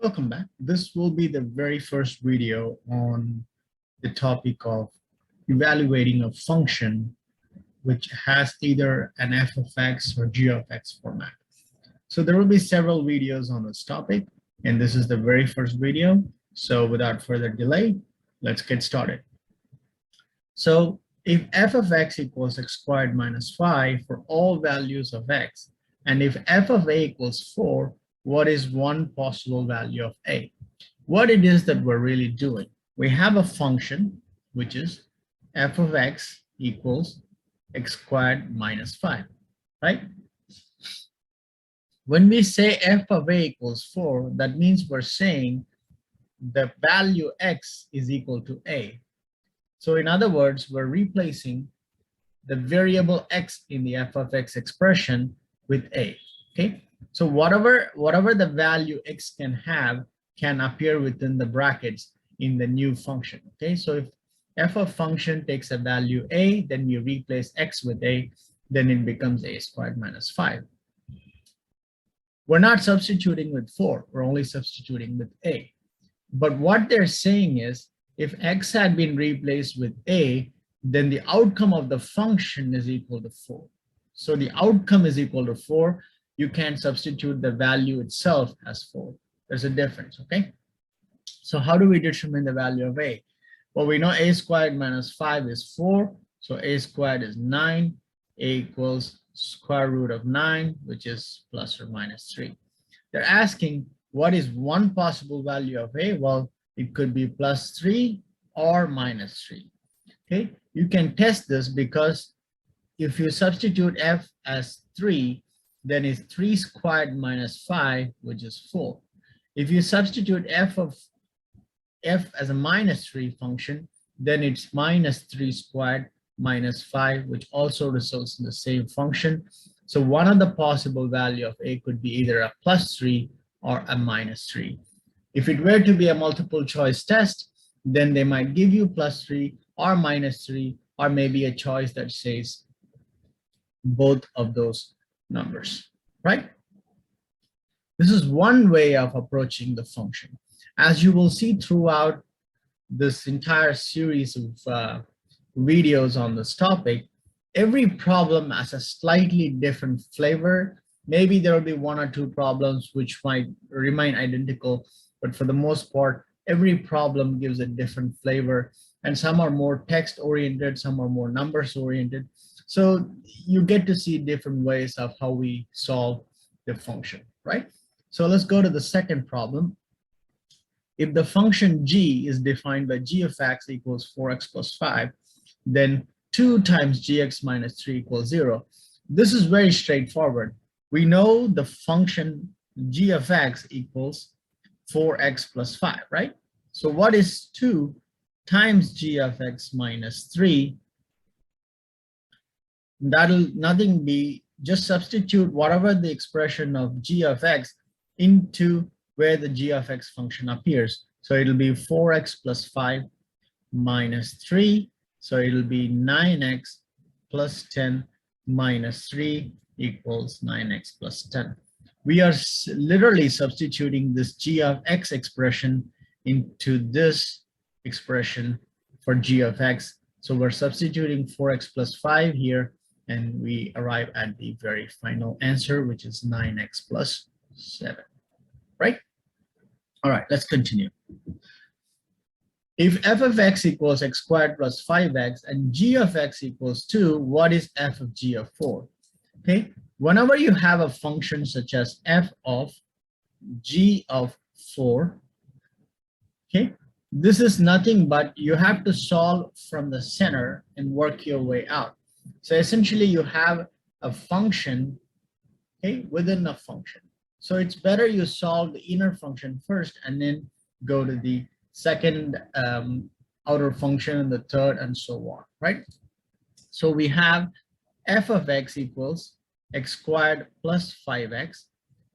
Welcome back. This will be the very first video on the topic of evaluating a function which has either an f of x or g of x format. So there will be several videos on this topic, and this is the very first video. So without further delay, let's get started. So if f of x equals x squared minus 5 for all values of x, and if f of a equals 4, what is one possible value of a? What it is that we're really doing. We have a function, which is f of x equals x squared minus 5, right? When we say f of a equals 4, that means we're saying the value x is equal to a. So in other words, we're replacing the variable x in the f of x expression with a, okay? So whatever the value x can have can appear within the brackets in the new function, okay? So if f of function takes a value a, then we replace x with a, then it becomes a squared minus 5. We're not substituting with 4, we're only substituting with a. But what they're saying is, if x had been replaced with a, then the outcome of the function is equal to 4. So the outcome is equal to 4. You can substitute the value itself as 4. There's a difference, okay? So how do we determine the value of a? Well, we know a squared minus 5 is 4. So a squared is 9. A equals square root of 9, which is plus or minus 3. They're asking, what is one possible value of a? Well, it could be plus 3 or minus 3. Okay, you can test this because if you substitute f as 3, then it's 3 squared minus 5, which is 4. If you substitute f as a minus 3 function, then it's minus 3 squared minus 5, which also results in the same function. So one of the possible value of a could be either a plus 3 or a minus 3. If it were to be a multiple choice test, then they might give you plus 3 or minus 3, or maybe a choice that says both of those numbers, right? This is one way of approaching the function. As you will see throughout this entire series of videos on this topic, every problem has a slightly different flavor. Maybe there will be one or two problems which might remain identical, but for the most part, every problem gives a different flavor, and some are more text oriented, some are more numbers oriented. So you get to see different ways of how we solve the function, right? So let's go to the second problem. If the function g is defined by g of x equals 4x plus 5, then 2 times gx minus 3 equals 0. This is very straightforward. We know the function g of x equals 4x plus 5, right? So what is 2 times g of x minus 3? That'll nothing be, just substitute whatever the expression of g of x into where the g of x function appears. So it'll be 4x plus 5 minus 3. So it'll be 9x plus 10 minus 3 equals 9x plus 10. We are literally substituting this g of x expression into this expression for g of x. So we're substituting 4x plus 5 here, and we arrive at the very final answer, which is 9x plus 7, right? All right, let's continue. If f of x equals x squared plus 5x and g of x equals 2, what is f of g of 4? Okay, whenever you have a function such as f of g of 4, okay, this is nothing but you have to solve from the center and work your way out. So essentially you have a function, okay, within a function. So it's better you solve the inner function first and then go to the second outer function and the third and so on, right? So we have f of x equals x squared plus 5x,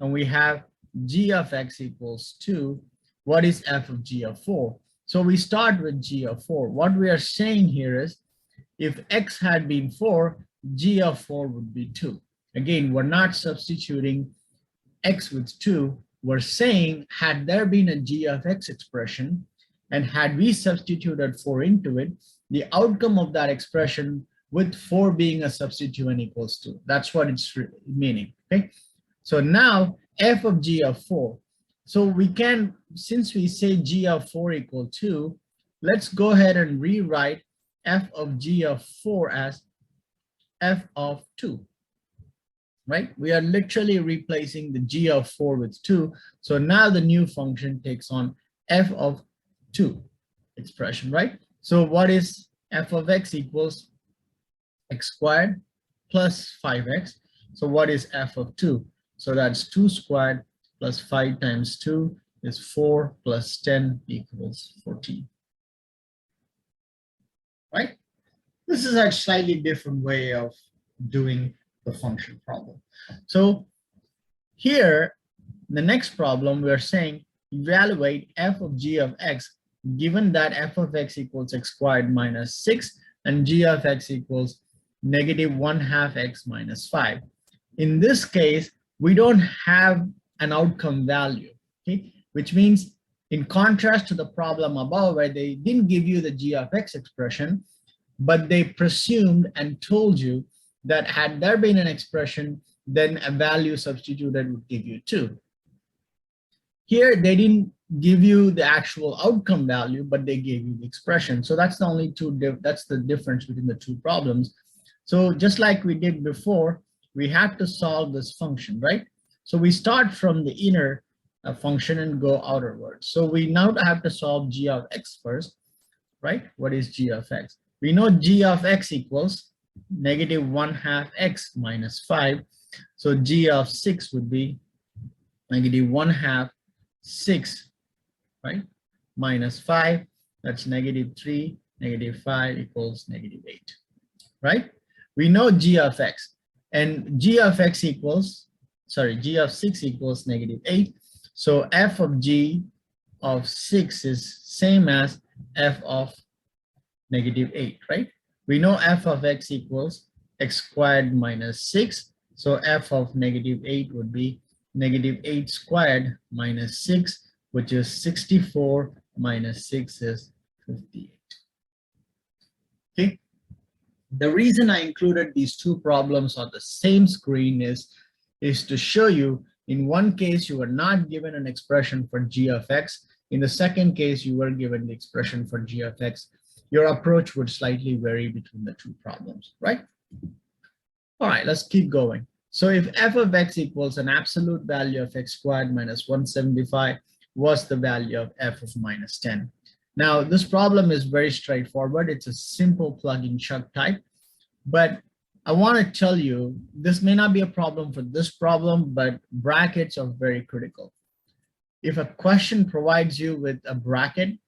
and we have g of x equals 2. What is f of g of 4? So we start with g of 4. What we are saying here is, if x had been 4, g of 4 would be 2. Again, we're not substituting x with 2, we're saying, had there been a g of x expression, and had we substituted 4 into it, the outcome of that expression with 4 being a substituent equals 2. That's what it's meaning, okay? So now f of g of 4. So we can, since we say g of 4 equal 2, let's go ahead and rewrite f of g of 4 as f of 2, right? We are literally replacing the g of 4 with 2. So now the new function takes on f of 2 expression, right? So what is f of x equals x squared plus 5x. So what is f of 2? So that's 2 squared plus 5 times 2 is 4 plus 10 equals 14. Right? This is a slightly different way of doing the function problem. So here, the next problem, we're saying evaluate f of g of x given that f of x equals x squared minus 6 and g of x equals negative 1/2 x minus 5. In this case, we don't have an outcome value, okay? Which means in contrast to the problem above where they didn't give you the g of x expression, but they presumed and told you that had there been an expression, then a value substituted would give you 2. Here, they didn't give you the actual outcome value, but they gave you the expression. So that's the only that's the difference between the two problems. So just like we did before, we have to solve this function, right? So we start from the inner function and go outerwards. So we now have to solve g of x first, right? What is g of x? We know g of x equals negative 1/2 x minus 5. So g of 6 would be negative 1/2 6, right? Minus 5, that's negative 3, negative 5 equals negative 8, right? We know g of x, and g of x equals, sorry, g of 6 equals negative 8. So f of g of 6 is same as f of negative 8, right? We know f of x equals x squared minus 6. So f of negative 8 would be negative 8 squared minus 6, which is 64 minus 6 is 58. Okay. The reason I included these two problems on the same screen is to show you, in one case, you were not given an expression for g of x. In the second case, you were given the expression for g of x. Your approach would slightly vary between the two problems, right? All right, let's keep going. So if f of x equals an absolute value of x squared minus 175, what's the value of f of minus 10? Now, this problem is very straightforward. It's a simple plug-in chug type, but I want to tell you, this may not be a problem for this problem, but brackets are very critical. If a question provides you with a bracket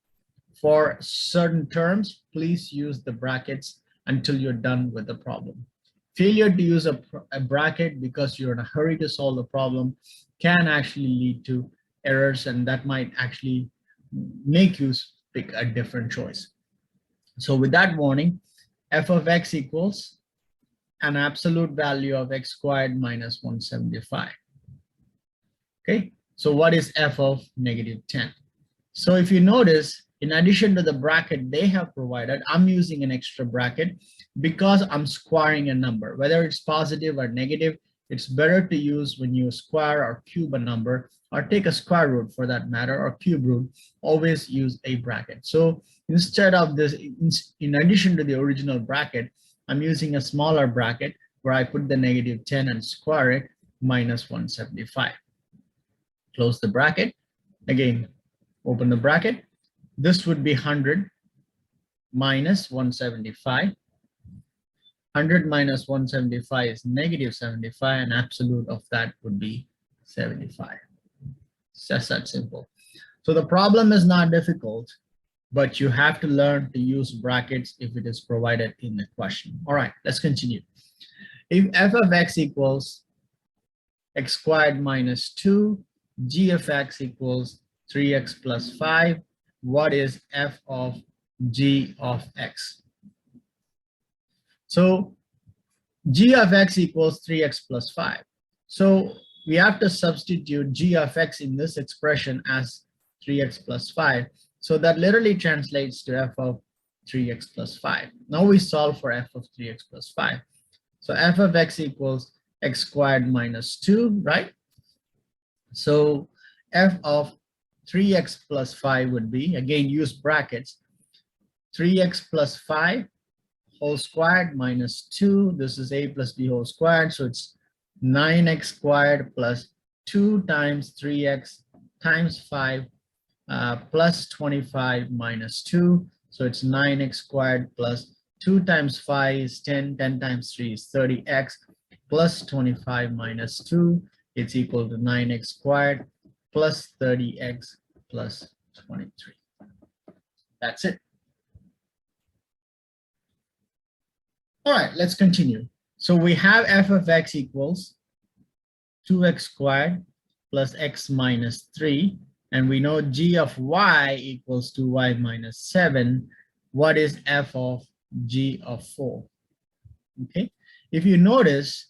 for certain terms, please use the brackets until you're done with the problem. Failure to use a bracket because you're in a hurry to solve the problem can actually lead to errors, and that might actually make you pick a different choice. So with that warning, f of x equals an absolute value of x squared minus 175. Okay, so what is f of negative 10? So if you notice, in addition to the bracket they have provided, I'm using an extra bracket because I'm squaring a number. Whether it's positive or negative, it's better to use when you square or cube a number, or take a square root for that matter, or cube root, always use a bracket. So instead of this, in addition to the original bracket, I'm using a smaller bracket where I put the negative 10 and square it, minus 175. Close the bracket. Again, open the bracket. This would be 100 minus 175. 100 minus 175 is negative 75, and absolute of that would be 75. It's just that simple. So the problem is not difficult, but you have to learn to use brackets if it is provided in the question. All right, let's continue. If f of x equals x squared minus 2, g of x equals 3x plus 5, what is f of g of x? So g of x equals 3x plus 5. So we have to substitute g of x in this expression as 3x plus 5. So that literally translates to f of 3x plus 5. Now we solve for f of 3x plus 5. So f of x equals x squared minus 2, right? So f of 3x plus 5 would be, again, use brackets, 3x plus 5 whole squared minus 2. This is a plus b whole squared. So it's 9x squared plus 2 times 3x times 5 plus 25 minus 2. So it's 9x squared plus 2 times 5 is 10. 10 times 3 is 30x plus 25 minus 2. It's equal to 9x squared plus 30x plus 23. That's it. All right, let's continue. So we have f of x equals 2x squared plus x minus 3. And we know g of y equals 2y minus 7. What is f of g of 4? Okay, if you notice,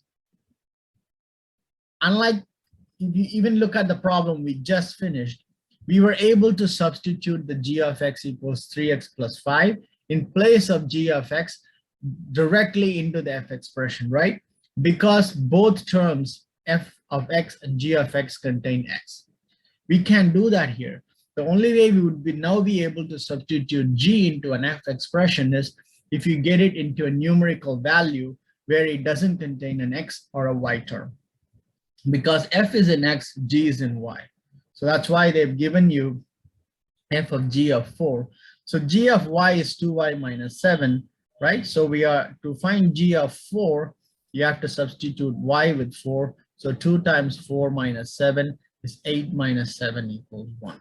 unlike if you even look at the problem we just finished, we were able to substitute the g of x equals 3x plus 5 in place of g of x directly into the f expression, right? Because both terms f of x and g of x contain x. We can't do that here. The only way we would now be able to substitute g into an f expression is if you get it into a numerical value where it doesn't contain an x or a y term. Because f is in x, g is in y. So that's why they've given you f of g of 4. So g of y is 2y minus 7, right? So we are to find g of 4, you have to substitute y with 4. So 2 times 4 minus 7 is 8 minus 7 equals 1.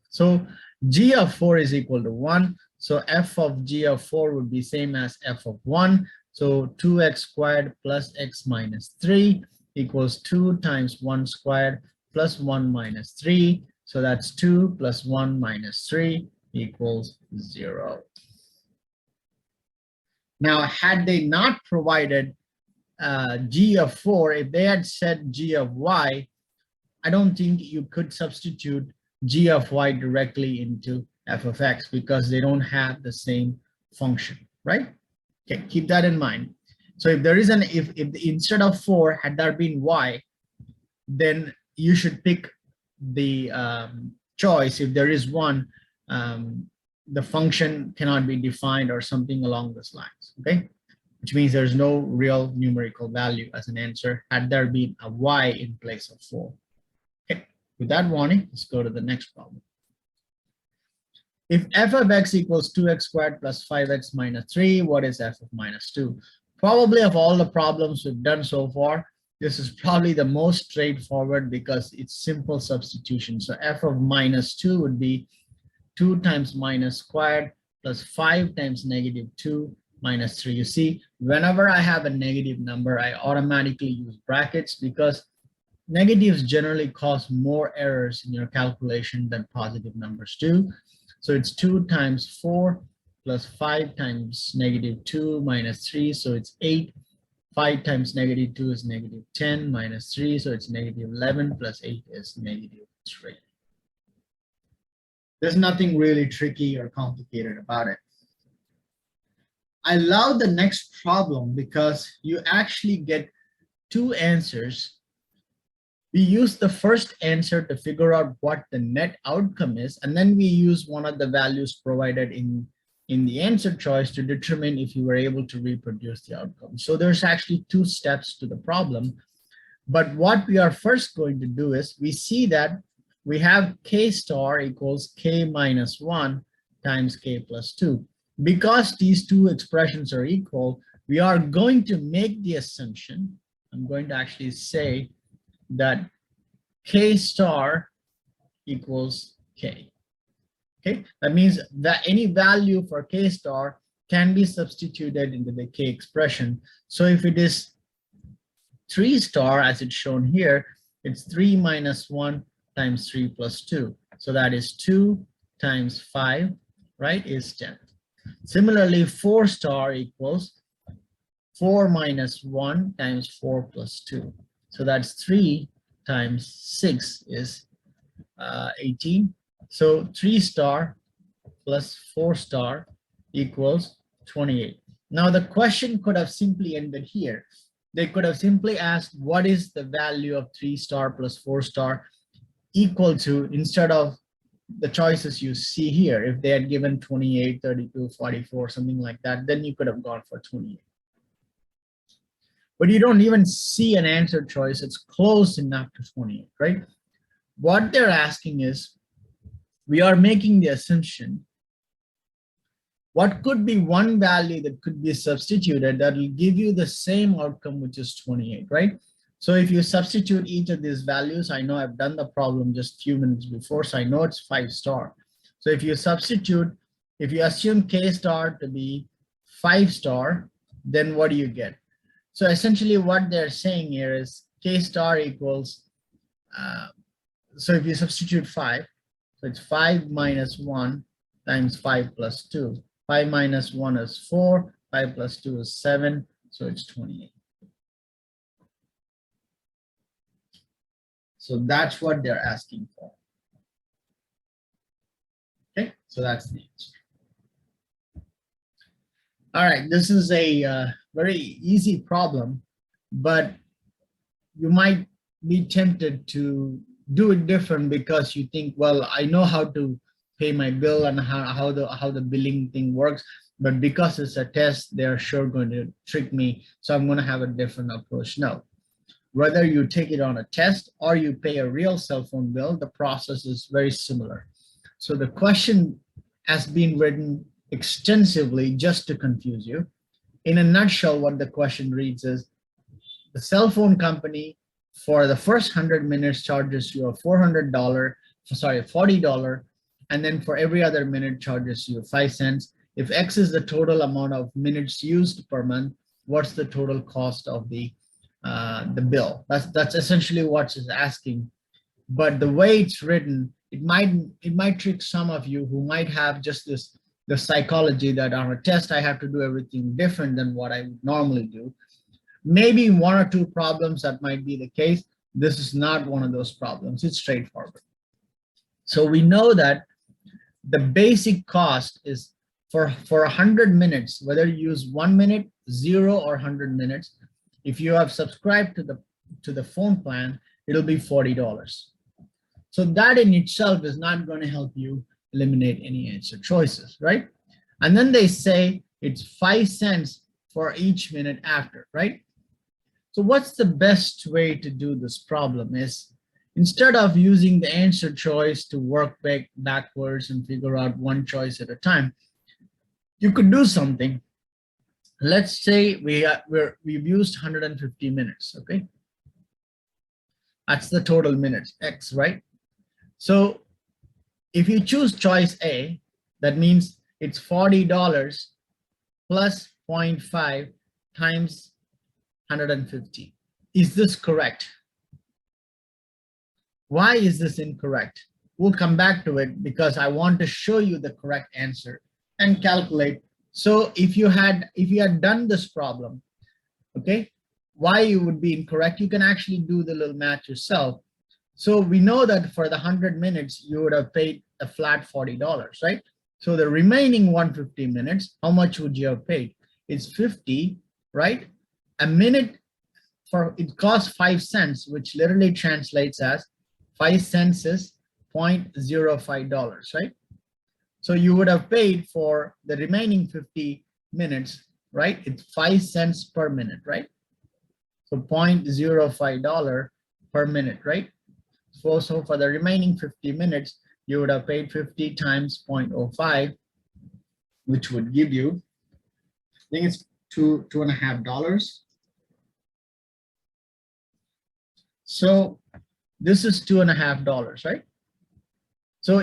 So g of 4 is equal to 1. So f of g of 4 would be same as f of 1. So 2x squared plus x minus 3 equals 2 times 1 squared plus 1 minus 3. So that's 2 plus 1 minus 3 equals 0. Now, had they not provided g of 4, if they had said g of y, I don't think you could substitute g of y directly into f of x because they don't have the same function, right? Okay, keep that in mind. So if there is an, if instead of 4, had there been y, then you should pick the choice. If there is one, the function cannot be defined or something along those lines, okay? Which means there's no real numerical value as an answer had there been a y in place of 4. Okay, with that warning, let's go to the next problem. If f of x equals 2x squared plus 5x minus 3, what is f of minus 2? Probably of all the problems we've done so far, this is probably the most straightforward because it's simple substitution. So f of minus 2 would be 2 times minus squared plus 5 times negative 2 minus 3. You see, whenever I have a negative number, I automatically use brackets because negatives generally cause more errors in your calculation than positive numbers do. So it's 2 times 4 plus 5 times negative 2 minus 3. So it's 8. 5 times negative 2 is negative 10 minus 3. So it's negative 11 plus 8 is negative 3. There's nothing really tricky or complicated about it. I love the next problem because you actually get two answers. We use the first answer to figure out what the net outcome is, and then we use one of the values provided in the answer choice to determine if you were able to reproduce the outcome. So there's actually two steps to the problem. But what we are first going to do is we see that we have k star equals k minus 1 times k plus 2. Because these two expressions are equal, we are going to make the assumption, I'm going to actually say that k star equals k. Okay, that means that any value for k star can be substituted into the k expression. So if it is 3 star, as it's shown here, it's 3 minus 1 times 3 plus 2. So that is 2 times 5, right, is 10. Similarly, 4 star equals 4 minus 1 times 4 plus 2. So that's 3 times 6 is 18. So 3 star plus 4 star equals 28. Now the question could have simply ended here. They could have simply asked, what is the value of 3 star plus 4 star equal to, instead of the choices you see here. If they had given 28, 32, 44, something like that, then you could have gone for 28. But you don't even see an answer choice. It's close enough to 28, right? What they're asking is, we are making the assumption, what could be one value that could be substituted that will give you the same outcome, which is 28, right? So if you substitute each of these values, I know I've done the problem just a few minutes before, so I know it's 5 star. So if you substitute, if you assume K star to be 5 star, then what do you get? So essentially what they're saying here is K star equals, so if you substitute 5, so it's 5 minus 1 times 5 plus 2. 5 minus 1 is 4, 5 plus 2 is 7, so it's 28. So that's what they're asking for. Okay, so that's the answer. All right, this is a very easy problem, but you might be tempted to do it different because you think, well, I know how to pay my bill and how the billing thing works, but because it's a test, they're sure going to trick me, so I'm going to have a different approach. No. Whether you take it on a test or you pay a real cell phone bill, the process is very similar. So the question has been written extensively just to confuse you. In a nutshell, what the question reads is, the cell phone company for the first 100 minutes charges you a $40, and then for every other minute charges you 5 cents. If X is the total amount of minutes used per month, what's the total cost of the bill? That's essentially what it's asking. But the way it's written, it might trick some of you who might have just the psychology that on a test I have to do everything different than what I would normally do. Maybe 1 or 2 problems that might be the case. This is not one of those problems. It's straightforward. So we know that the basic cost is for 100 minutes, whether you use 1 minute, 0 or 100 minutes, if you have subscribed to the phone plan, it'll be $40. So that in itself is not going to help you eliminate any answer choices, right? And then they say it's 5 cents for each minute after, right? So what's the best way to do this problem is, instead of using the answer choice to work backwards and figure out one choice at a time, you could do something. Let's say we've used 150 minutes, okay? That's the total minutes, X, right? So if you choose choice A, that means it's $40 plus 0.5 times 150. Is this correct? Why is this incorrect? We'll come back to it because I want to show you the correct answer and calculate. So if you had done this problem, okay, why you would be incorrect, you can actually do the little math yourself. So we know that for the 100 minutes, you would have paid a flat $40, right? So the remaining 150 minutes, how much would you have paid? It's 50, right? A minute, it costs 5 cents, which literally translates as 5 cents is $0.05, right? So you would have paid for the remaining 50 minutes, right? It's 5 cents per minute, right? So $0.05 per minute, right? So for the remaining 50 minutes, you would have paid 50 times 0.05, which would give you, I think it's $2.50. So this is $2.50, right? So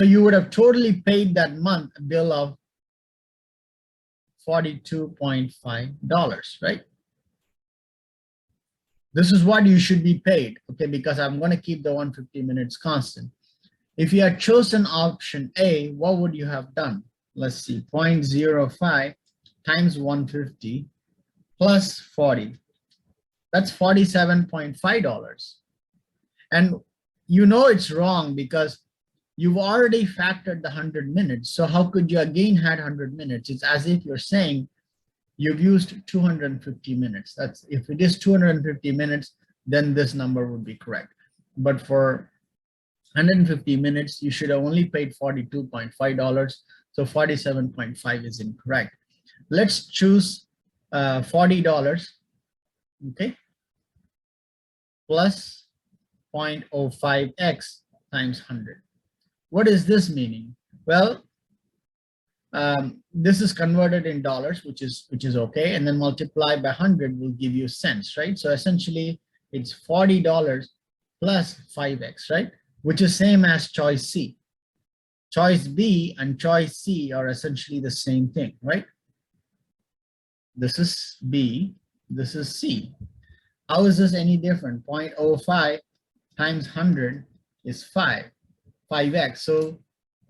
you would have totally paid that month a bill of $42.5, right? This is what you should be paid, okay, because I'm going to keep the 150 minutes constant. If you had chosen option A, what would you have done? Let's see, 0.05 times 150 plus 40. That's $47.5. And you know it's wrong because you've already factored the 100 minutes. So how could you again had 100 minutes? It's as if you're saying you've used 250 minutes. That's if it is 250 minutes, then this number would be correct. But for 150 minutes, you should have only paid $42.5. So 47.5 is incorrect. Let's choose $40, okay, plus 0.05x times 100. What is this meaning? Well, this is converted in dollars, which is okay, and then multiply by 100 will give you cents, right? So essentially, it's $40 plus 5x, right? Which is same as choice C. Choice B and choice C are essentially the same thing, right? This is B, this is C. How is this any different? 0.05 times 100 is 5x. So,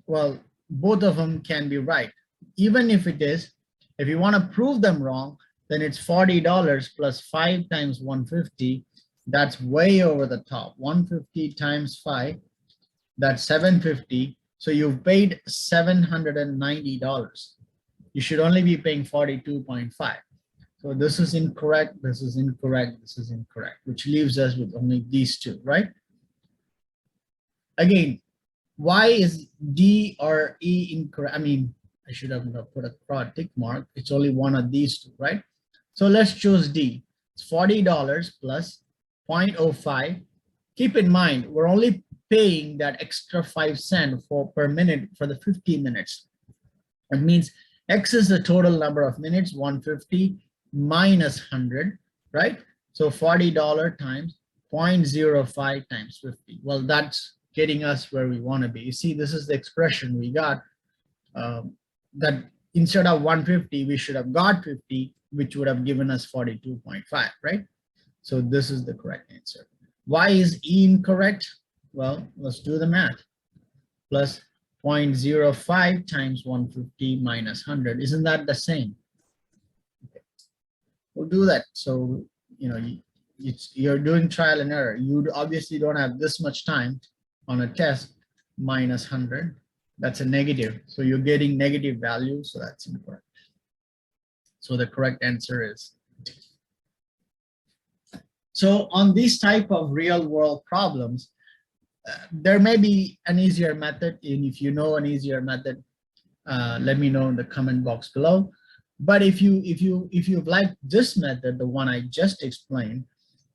well, both of them can be right. Even if it is, if you want to prove them wrong, then it's $40 plus 5 times 150. That's way over the top. 150 times 5, that's 750. So you've paid $790. You should only be paying 42.5. So this is incorrect, this is incorrect, this is incorrect, which leaves us with only these two, right? Again, why is D or E incorrect? I mean, I should have put a tick mark. It's only one of these two, right? So let's choose D. It's $40 plus 0.05. Keep in mind, we're only paying that extra 5 cents per minute for the 50 minutes. It means X is the total number of minutes, 150 minus 100, right? So $40 times 0.05 times 50. Well, that's getting us where we want to be. You see, this is the expression we got, that instead of 150, we should have got 50, which would have given us 42.5, right? So this is the correct answer. Why is E incorrect? Well, let's do the math. Plus 0.05 times 150 minus 100. Isn't that the same? Okay. We'll do that. So, you know, you're doing trial and error. You obviously don't have this much time on a test. Minus 100. That's a negative. So you're getting negative value. So that's incorrect. So the correct answer is D. So on these type of real world problems, there may be an easier method, and if you know an easier method, let me know in the comment box below. But if you like this method, the one I just explained,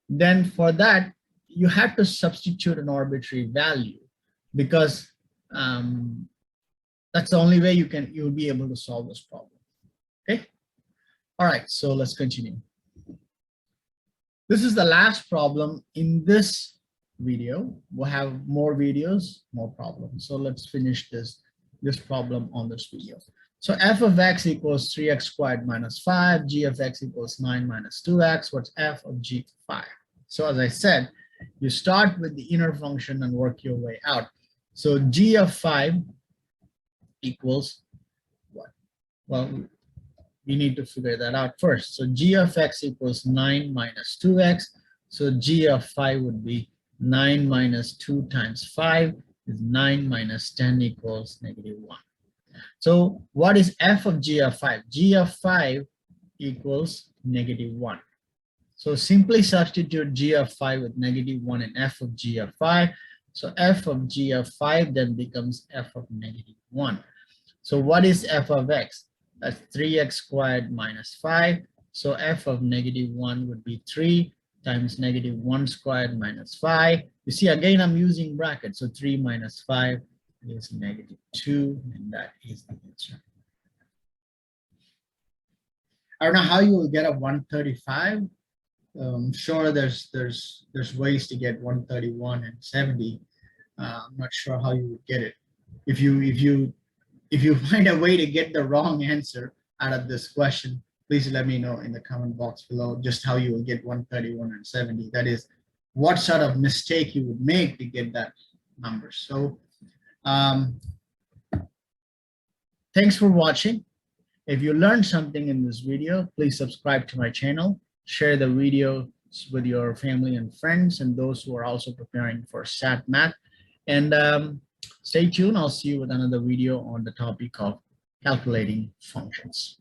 then for that you have to substitute an arbitrary value, because that's the only way you'll be able to solve this problem. Okay. All right. So let's continue. This is the last problem in this video. We'll have more videos, more problems. So let's finish this problem on this video. So f of x equals 3x squared minus 5, g of x equals 9 minus 2x. What's f of g of 5? So as I said, you start with the inner function and work your way out. So g of 5 equals what? Well, we need to figure that out first. So g of x equals 9 minus 2x. So g of 5 would be 9 minus 2 times 5 is 9 minus 10 equals -1. So what is f of g of 5? G of 5 equals -1. So simply substitute g of 5 with -1 and f of g of 5. So f of g of 5 then becomes f of -1. So what is f of x? That's 3x squared minus 5. So f of -1 would be 3 times -1 squared minus 5. You see, again, I'm using brackets. So 3 minus 5 is -2, and that is the answer. I don't know how you will get a 135. Sure, there's ways to get 131 and 70. I'm not sure how you would get it. If you find a way to get the wrong answer out of this question, please let me know in the comment box below just how you will get 131 and 70. That is, what sort of mistake you would make to get that number. So thanks for watching. If you learned something in this video, please subscribe to my channel, share the video with your family and friends and those who are also preparing for SAT Math. And stay tuned. I'll see you with another video on the topic of calculating functions.